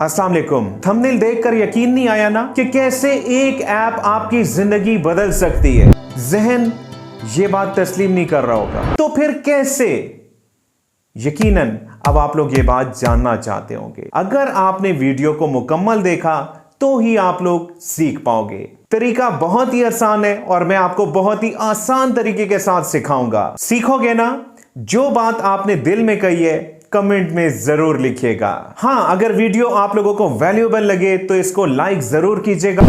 अस्सलाम वालेकुम। थंबनेल देखकर यकीन नहीं आया ना कि कैसे एक ऐप आपकी जिंदगी बदल सकती है। जहन ये बात तस्लीम नहीं कर रहा होगा, तो फिर कैसे? यकीनन अब आप लोग ये बात जानना चाहते होंगे। अगर आपने वीडियो को मुकम्मल देखा तो ही आप लोग सीख पाओगे। तरीका बहुत ही आसान है और मैं आपको बहुत ही आसान तरीके के साथ सिखाऊंगा। सीखोगे ना? जो बात आपने दिल में कही है कमेंट में जरूर लिखिएगा। हाँ, अगर वीडियो आप लोगों को वैल्यूएबल लगे तो इसको लाइक जरूर कीजिएगा।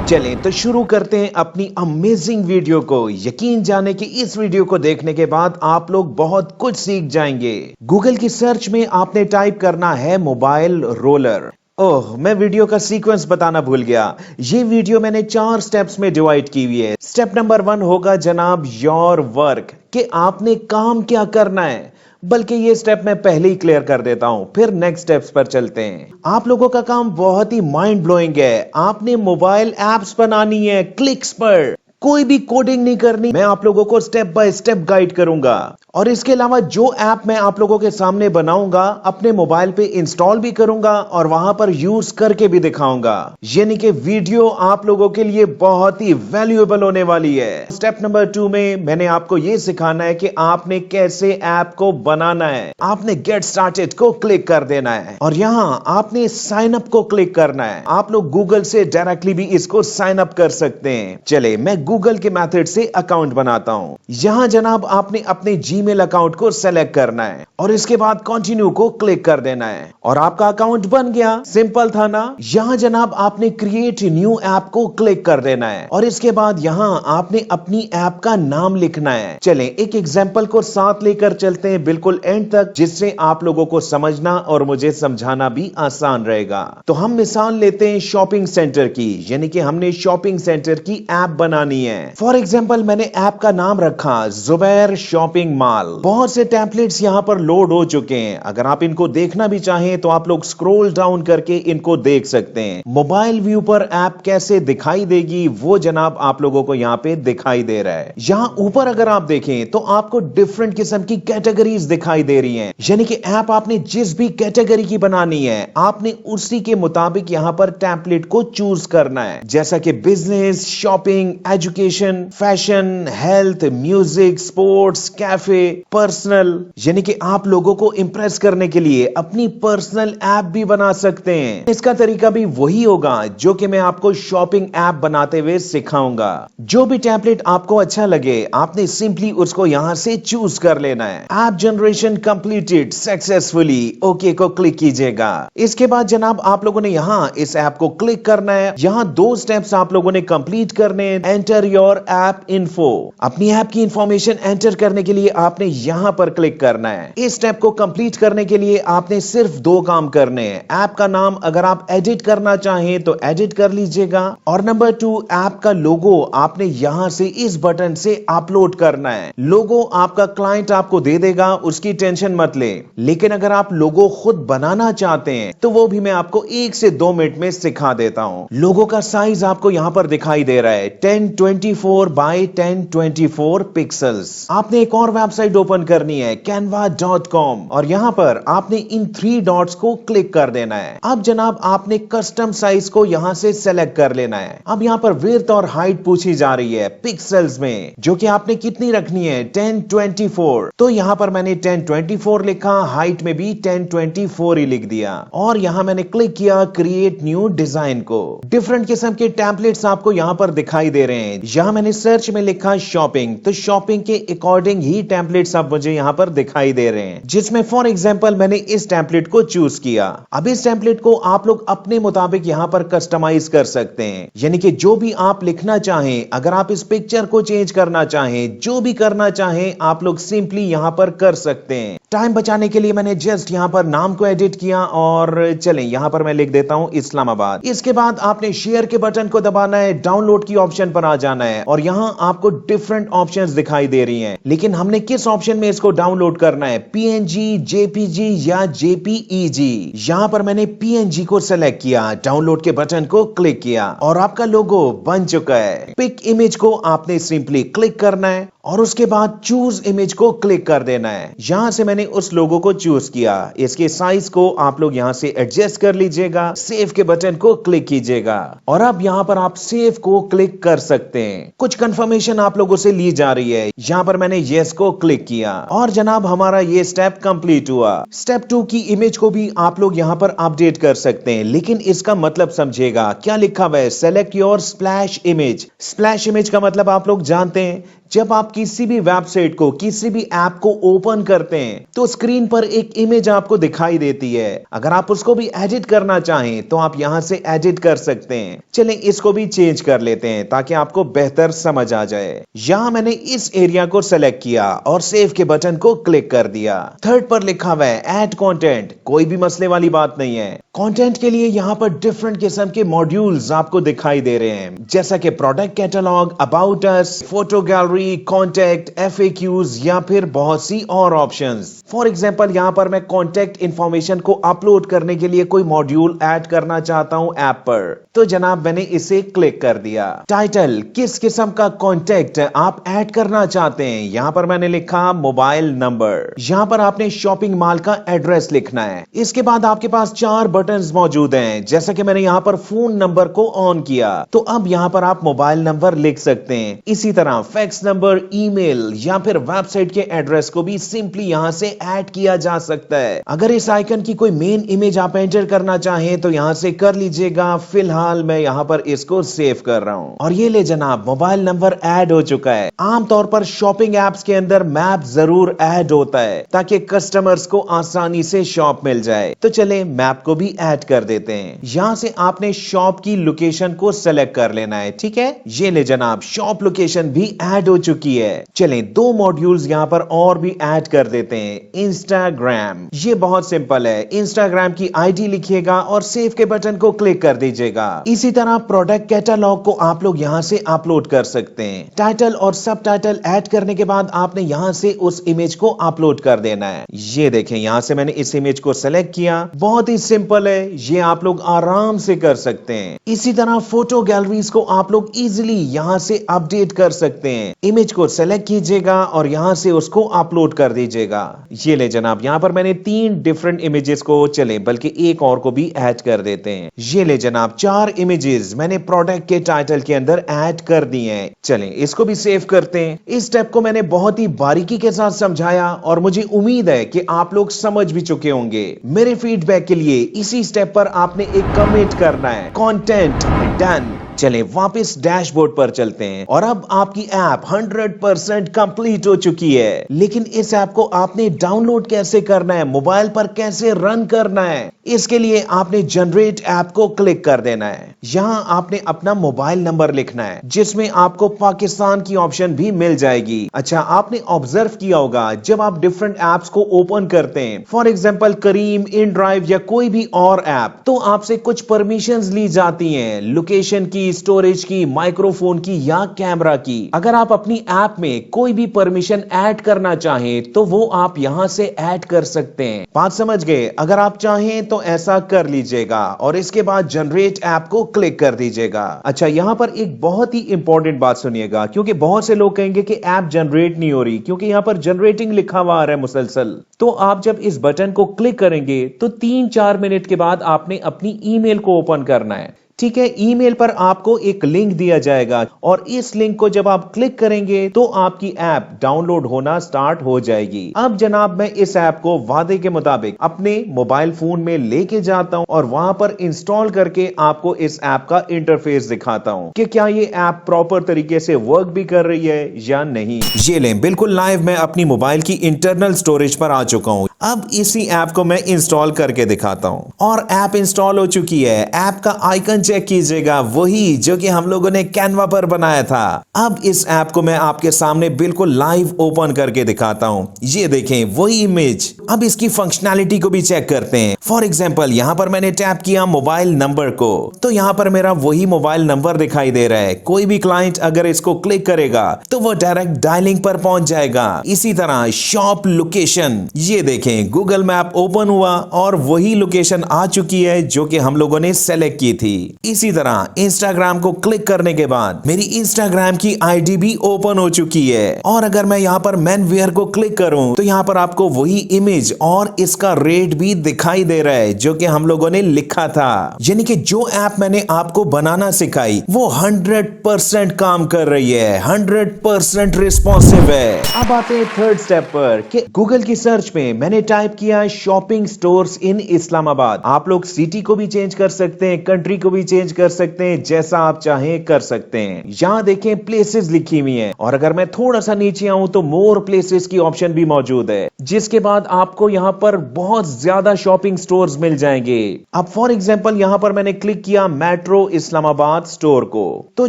चलें तो शुरू करते हैं अपनी अमेजिंग वीडियो को। यकीन जाने कि इस वीडियो को देखने के बाद आप लोग बहुत कुछ सीख जाएंगे। गूगल की सर्च में आपने टाइप करना है मोबाइल रोलर। ओह, मैं वीडियो का सीक्वेंस बताना भूल गया। ये वीडियो मैंने 4 स्टेप्स में डिवाइड की हुई है। स्टेप नंबर 1 होगा जनाब योर वर्क, कि आपने काम क्या करना है। बल्कि ये स्टेप मैं पहले ही क्लियर कर देता हूं, फिर नेक्स्ट स्टेप्स पर चलते हैं। आप लोगों का काम बहुत ही माइंड ब्लोइंग है। आपने मोबाइल एप्स बनानी है क्लिक्स पर, कोई भी कोडिंग नहीं करनी। मैं आप लोगों को स्टेप बाय स्टेप गाइड करूंगा और इसके अलावा जो ऐप मैं आप लोगों के सामने बनाऊंगा अपने मोबाइल पे इंस्टॉल भी करूंगा और वहां पर यूज करके भी दिखाऊंगा। यानी कि वीडियो आप लोगों के लिए बहुत ही वैल्यूएबल होने वाली है। स्टेप नंबर 2 में मैंने आपको यह सिखाना है कि आपने कैसे ऐप को बनाना है। आपने गेट स्टार्टेड को क्लिक कर देना है और यहां आपने साइन अप को क्लिक करना है। आप लोग गूगल से डायरेक्टली भी इसको साइन अप कर सकते हैं। चले मैं गूगल के मेथड से अकाउंट बनाता हूं। यहां जनाब आपने अपने जीमेल अकाउंट को सेलेक्ट करना है और इसके बाद कंटिन्यू को क्लिक कर देना है और आपका अकाउंट बन गया। सिंपल था ना? यहां जनाब आपने क्रिएट न्यू ऐप को क्लिक कर देना है और इसके बाद यहां आपने अपनी ऐप का नाम लिखना है। चलें एक एग्जांपल को साथ लेकर चलते हैं बिल्कुल एंड तक, जिससे आप लोगों को समझना और मुझे समझाना भी आसान रहेगा। तो हम मिसाल लेते हैं शॉपिंग सेंटर की, यानी कि हमने शॉपिंग सेंटर की ऐप बनानी है। फॉर एग्जाम्पल मैंने ऐप का नाम रखा जुबैर शॉपिंग मॉल। बहुत से टेम्पलेट्स यहां पर लोड हो चुके हैं। अगर आप इनको देखना भी चाहें तो आप लोग स्क्रॉल डाउन करके इनको देख सकते हैं। मोबाइल व्यू पर ऐप कैसे दिखाई देगी वो जनाब आप लोगों को यहां पे दिखाई दे रहा है। यहां ऊपर अगर आप देखें तो आपको डिफरेंट किस्म की कैटेगरीज दिखाई दे रही हैं। यानी कि ऐप आपने जिस भी कैटेगरी की बनानी है आपने उसी के मुताबिक यहां पर टेम्पलेट को चूज करना है, जैसा कि business, shopping, education, fashion, health, music, sports, cafe, personal. यानी कि आप लोगों को इंप्रेस करने के लिए अपनी पर्सनल ऐप भी बना सकते हैं। इसका तरीका भी वही होगा जो कि मैं आपको शॉपिंग ऐप बनाते हुए सिखाऊंगा। जो भी टेम्पलेट आपको अच्छा लगे आपने सिंपली उसको यहां से चूज कर लेना है। App generation completed successfully, okay को क्लिक कीजिएगा। इसके बाद जनाब आप लोगों ने यहां इस ऐप को क्लिक करना है। यहां 2 स्टेप्स आप लोगों ने कंप्लीट करने हैं। एंटर योर ऐप इन्फो, अपनी ऐप की इंफॉर्मेशन एंटर करने के लिए आपने यहां पर क्लिक करना है। इस स्टेप को कंप्लीट करने के लिए आपने सिर्फ 2 काम करने हैं। ऐप का नाम अगर आप एडिट करना चाहें तो एडिट कर लीजिएगा और नंबर 2 ऐप का लोगो आपने यहां से इस बटन से अपलोड करना है। लोगो आपका क्लाइंट आपको दे देगा, उसकी टेंशन मत ले। लेकिन अगर आप लोगो खुद बनाना चाहते हैं तो वो भी मैं आपको 1 से 2 मिनट में सिखा देता हूं। लोगो का साइज आपको यहां पर दिखाई दे रहा है 1024 बाय 1024 पिक्सल्स। आपने एक और वेबसाइट ओपन करनी है canva.com और यहां पर आपने इन 3 डॉट्स को क्लिक कर देना है। अब जनाब आपने कस्टम साइज को यहां से सेलेक्ट कर लेना है। अब यहां पर विड्थ और हाइट पूछी जा रही है पिक्सल्स में, जो कि आपने कितनी रखनी है 1024। तो यहां पर मैंने 1024 लिखा, हाइट में भी 1024 ही लिख दिया और यहां मैंने क्लिक किया क्रिएट न्यू डिजाइन को। डिफरेंट किस्म के टेम्पलेट्स आपको यहां पर दिखाई दे रहे हैं। यहां मैंने सर्च में लिखा शॉपिंग, तो शॉपिंग के अकॉर्डिंग ही टेम्पलेट्स अब मुझे यहां पर दिखाई दे रहे हैं, जिसमें फॉर एग्जांपल मैंने इस टेम्पलेट को चूज किया। अब इस टेम्पलेट को आप लोग अपने मुताबिक यहां पर कस्टमाइज कर सकते हैं, यानी कि जो भी आप लिखना चाहें, अगर आप इस पिक्चर को चेंज करना चाहें, जो भी करना चाहें आप लोग सिंपली यहां पर कर सकते हैं। टाइम बचाने के लिए मैंने जस्ट यहां पर नाम को एडिट किया और चलें यहां पर मैं लिख देता हूं इस्लामाबाद। इसके बाद आपने शेयर के बटन को दबाना है, डाउनलोड की ऑप्शन पर आ जाना है और यहां आपको डिफरेंट ऑप्शंस दिखाई दे रही हैं। लेकिन हमने किस ऑप्शन में इसको डाउनलोड करना है, पीएनजी, जेपीजी या जेपीईजी। यहां पर मैंने पीएनजी को सेलेक्ट किया, डाउनलोड के बटन को क्लिक किया और आपका लोगो बन चुका है। पिक इमेज को आपने सिंपली क्लिक करना है और उसके बाद चूज इमेज को क्लिक कर देना है। यहां से मैंने उस लोगो को चूज किया। इसके साइज को आप लोग यहां से एडजस्ट कर लीजिएगा। सेव के बटन को क्लिक कीजिएगा और अब यहां पर आप सेव को क्लिक कर सकते हैं। कुछ कंफर्मेशन आप लोगों से ली जा रही है। यहां पर मैंने यस को क्लिक किया और जनाब हमारा ये स्टेप कंप्लीट हुआ। स्टेप 2 की इमेज को भी आप लोग यहां पर अपडेट कर सकते हैं, लेकिन इसका मतलब समझिएगा। क्या लिखा हुआ है? Select your splash image. Splash image का मतलब आप लोग जानते हैं, जब आप किसी भी वेबसाइट को, किसी भी ऐप को ओपन करते हैं तो स्क्रीन पर एक इमेज आपको दिखाई देती है। अगर आप उसको भी एडिट करना चाहें तो आप यहां से एडिट कर सकते हैं। चलें इसको भी चेंज कर लेते हैं ताकि आपको बेहतर समझ आ जाए। यहां मैंने इस एरिया को सेलेक्ट किया और सेव के बटन को क्लिक कर दिया। थर्ड पर लिखा हुआ है ऐड कंटेंट। कोई भी मसले वाली बात नहीं है। कंटेंट के लिए यहां पर डिफरेंट किस्म के मॉड्यूल्स आपको दिखाई दे रहे हैं, जैसा कि product catalogue, about us, photo gallery, contact, FAQs या फिर बहुत सी और ऑप्शंस। फॉर एग्जांपल यहां पर मैं कॉन्टैक्ट इंफॉर्मेशन को अपलोड करने के लिए कोई मॉड्यूल ऐड करना चाहता हूं ऐप पर, तो जनाब मैंने इसे क्लिक कर दिया। टाइटल, किस किस्म का कॉन्टैक्ट आप ऐड करना चाहते हैं। यहां पर मैंने लिखा मोबाइल नंबर। यहां पर आपने शॉपिंग मॉल का एड्रेस लिखना है। इसके बाद आपके पास 4 बटन्स मौजूद हैं, जैसा कि मैंने यहां पर फोन नंबर को ऑन किया तो अब यहां पर आप मोबाइल नंबर लिख सकते हैं। इसी तरह फैक्स नंबर, ईमेल या फिर वेबसाइट के एड्रेस को भी सिंपली यहां से ऐड किया जा सकता है। अगर इस आइकन की कोई मेन इमेज आप एंटर करना चाहें तो यहां से कर लीजिएगा। फिलहाल मैं यहां पर इसको सेव कर रहा हूं और ये ले जनाब मोबाइल नंबर ऐड हो चुका है। आमतौर पर शॉपिंग एप्स के अंदर मैप जरूर ऐड होता है ताकि कस्टमर्स को आसानी से शॉप मिल जाए। तो चले मैप को भी ऐड कर देते हैं। यहां से आपने शॉप की लोकेशन को सेलेक्ट कर लेना है। ठीक है, ये ले जनाब शॉप लोकेशन भी ऐड हो चुकी है। चलें 2 मॉड्यूल्स यहां पर और भी ऐड कर देते हैं। इंस्टाग्राम, ये बहुत सिंपल है। इंस्टाग्राम की आईडी लिखिएगा और सेव के बटन को क्लिक कर दीजिएगा। इसी तरह प्रोडक्ट कैटलॉग को आप लोग यहां से अपलोड कर सकते हैं। टाइटल और सब टाइटल ऐड करने के बाद आपने यहां से उस इमेज को अपलोड कर देना है। ये देखें यहां से मैंने इस इमेज को सेलेक्ट किया। बहुत ही सिंपल है, ये आप लोग आराम से कर सकते हैं। इसी तरह फोटो गैलरीज को आप लोग इजीली यहां से अपडेट कर सकते हैं। इमेज को सेलेक्ट कीजिएगा और यहां से उसको अपलोड कर दीजिएगा। ये ले जनाब यहां पर मैंने 3 डिफरेंट इमेजेस को, चले बल्कि एक और को भी ऐड कर देते हैं। ये ले जनाब 4 इमेजेस मैंने प्रोडक्ट के टाइटल के अंदर ऐड कर दिए हैं। चलें इसको भी सेव करते हैं। इस स्टेप को मैंने बहुत ही बारीकी के साथ समझाया और मुझे उम्मीद है कि आप लोग समझ भी चुके होंगे। मेरे फीडबैक के लिए इसी स्टेप पर आपने एक कमेंट करना है। Content done. चलें वापस डैशबोर्ड पर चलते हैं और अब आपकी ऐप 100% कंप्लीट हो चुकी है। लेकिन इस ऐप को आपने डाउनलोड कैसे करना है, मोबाइल पर कैसे रन करना है, इसके लिए आपने जनरेट ऐप को क्लिक कर देना है। यहां आपने अपना मोबाइल नंबर लिखना है, जिसमें आपको पाकिस्तान की ऑप्शन भी मिल जाएगी। अच्छा, आपने ऑब्जर्व किया होगा जब आप डिफरेंट एप्स को ओपन करते हैं, फॉर एग्जांपल करीम, इन ड्राइव या कोई भी और ऐप, तो आपसे कुछ परमिशंस ली जाती हैं, लोकेशन की, स्टोरेज की, माइक्रोफोन की या कैमरा की। अगर आप अपनी ऐप में कोई भी परमिशन ऐड करना चाहें तो वो आप यहां से ऐड कर सकते हैं। बात समझ गए? अगर आप चाहें तो ऐसा कर लीजिएगा और इसके बाद जनरेट ऐप को क्लिक कर दीजिएगा। अच्छा, यहां पर एक बहुत ही इंपॉर्टेंट बात सुनिएगा, क्योंकि बहुत से लोग कहेंगे कि ऐप जनरेट नहीं हो रही, क्योंकि यहां पर जनरेटिंग लिखा हुआ आ रहा है मुसलसल। तो आप जब इस बटन को क्लिक करेंगे तो 3-4 मिनट के बाद आपने अपनी ईमेल को ओपन करना है। ठीक है, ईमेल पर आपको एक लिंक दिया जाएगा और इस लिंक को जब आप क्लिक करेंगे तो आपकी ऐप डाउनलोड होना स्टार्ट हो जाएगी। अब जनाब मैं इस ऐप को वादे के मुताबिक अपने मोबाइल फोन में लेके जाता हूं और वहां पर इंस्टॉल करके आपको इस ऐप का इंटरफेस दिखाता हूं कि क्या ये ऐप प्रॉपर तरीके से वर्क भी कर रही है या नहीं। ये लें, बिल्कुल लाइव मैं अपनी मोबाइल की इंटरनल स्टोरेज पर आ चुका हूं। अब इसी ऐप को मैं इंस्टॉल करके दिखाता हूं और ऐप इंस्टॉल हो चुकी है। ऐप का आइकन चेक कीजिएगा, वही जो कि हम लोगों ने कैनवा पर बनाया था। अब इस ऐप को मैं आपके सामने बिल्कुल लाइव ओपन करके दिखाता हूं। ये देखें वही इमेज। अब इसकी फंक्शनैलिटी को भी चेक करते हैं। फॉर एग्जांपल यहां पर मैंने टैप किया मोबाइल नंबर को, तो यहां पर मेरा वही मोबाइल नंबर दिखाई दे रहा है। कोई भी क्लाइंट अगर इसको क्लिक करेगा तो वो डायरेक्ट डायलिंग पर पहुंच जाएगा। इसी तरह शॉप लोकेशन, ये देखें गूगल मैप ओपन हुआ और वही लोकेशन आ चुकी है जो कि हम लोगों ने सेलेक्ट की थी। इसी तरह इंस्टाग्राम को क्लिक करने के बाद मेरी इंस्टाग्राम की आईडी भी ओपन हो चुकी है। और अगर मैं यहाँ पर मेन वेयर को क्लिक करूं तो यहाँ पर आपको वही इमेज और इसका रेट भी दिखाई दे रहा है जो कि हम लोगों ने लिखा था। यानी कि जो ऐप मैंने आपको बनाना सिखाई वो 100% काम कर रही है, 100% रिस्पॉन्सिव है। अब आते हैं थर्ड स्टेप पर कि गूगल की सर्च में मैंने टाइप किया शॉपिंग स्टोर्स इन इस्लामाबाद। आप लोग सिटी को भी चेंज कर सकते हैं, कंट्री को भी चेंज कर सकते हैं, जैसा आप चाहें कर सकते हैं। यहाँ देखें प्लेसेस लिखी हुई है और अगर मैं थोड़ा सा नीचे आऊं तो मोर प्लेसेस की ऑप्शन भी मौजूद है, जिसके बाद आपको यहाँ पर बहुत ज्यादा शॉपिंग स्टोर्स मिल जाएंगे। अब फॉर एग्जांपल यहाँ पर मैंने क्लिक किया मेट्रो इस्लामाबाद स्टोर को, तो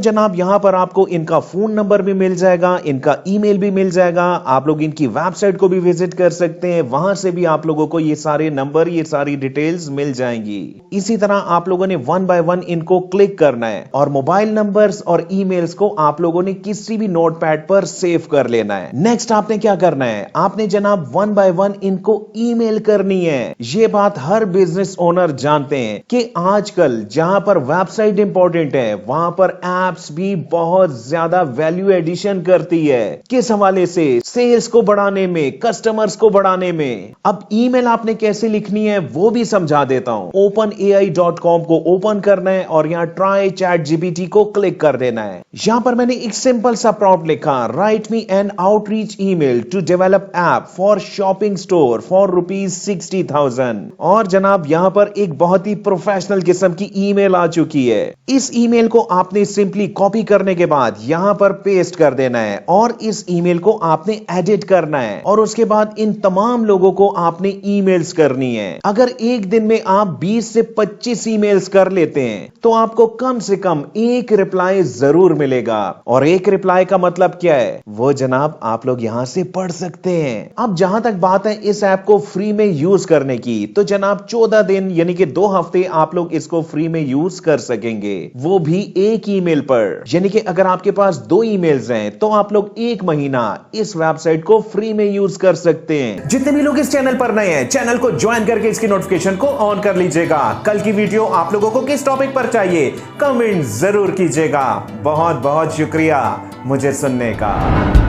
जनाब यहाँ पर आपको इनका फोन नंबर भी मिल जाएगा, इनका ईमेल भी मिल जाएगा। आप लोग इनकी वेबसाइट को भी विजिट कर सकते हैं, वहां से भी आप लोगों को ये सारे नंबर, ये सारी डिटेल्स मिल जाएंगी। इसी तरह आप लोगों ने 1 बाय 1 इनको क्लिक करना है और मोबाइल नंबर्स और ईमेल्स को आप लोगों ने किसी भी नोटपैड पर सेव कर लेना है। नेक्स्ट आपने क्या करना है, आपने जनाब 1 बाय 1 इनको ईमेल करनी है। ये बात हर बिजनेस ओनर जानते हैं कि आजकल जहां पर वेबसाइट इंपॉर्टेंट है वहां पर एप्स भी बहुत ज्यादा वैल्यू एडिशन करती है। किस हवाले से? सेल्स को बढ़ाने में, कस्टमर्स को बढ़ाने में। अब ईमेल आपने कैसे लिखनी है वो भी समझा देता हूं। openai.com को ओपन करना है और यहां ट्राई चैट जीपीटी को क्लिक कर देना है। यहां पर मैंने एक सिंपल सा प्रॉम्प्ट लिखा, write me an outreach email to develop app for shopping store for ₹60,000। और जनाब यहां पर एक बहुत ही प्रोफेशनल किस्म की ईमेल आ चुकी है। इस ईमेल को आपने सिंपली कॉपी करने के बाद यहां पर पेस्ट कर देना है और इस ईमेल को आपने एडिट करना है और उसके बाद इन तमाम लोगों को आपने ईमेल्स करनी है। अगर एक दिन में आप 20 से 25 ईमेल्स कर लेते हैं तो आपको कम से कम एक रिप्लाई जरूर मिलेगा। और एक रिप्लाई का मतलब क्या है वो जनाब आप लोग यहां से पढ़ सकते हैं। अब जहां तक बात है इस ऐप को फ्री में यूज करने की, तो जनाब 14 दिन यानी कि 2 हफ्ते आप लोग इसको फ्री में यूज कर सकेंगे, वो भी एक ईमेल पर। यानी कि अगर आपके पास 2 ईमेल्स हैं तो आप लोग 1 महीना इस वेबसाइट को फ्री में यूज कर सकते हैं। जितने भी लोग इस चैनल पर नए हैं चैनल को ज्वाइन करके इसकी नोटिफिकेशन को ऑन कर लीजिएगा। कल की वीडियो आप लोगों को किस टॉपिक पर चाहिए कमेंट जरूर कीजिएगा। बहुत बहुत शुक्रिया मुझे सुनने का।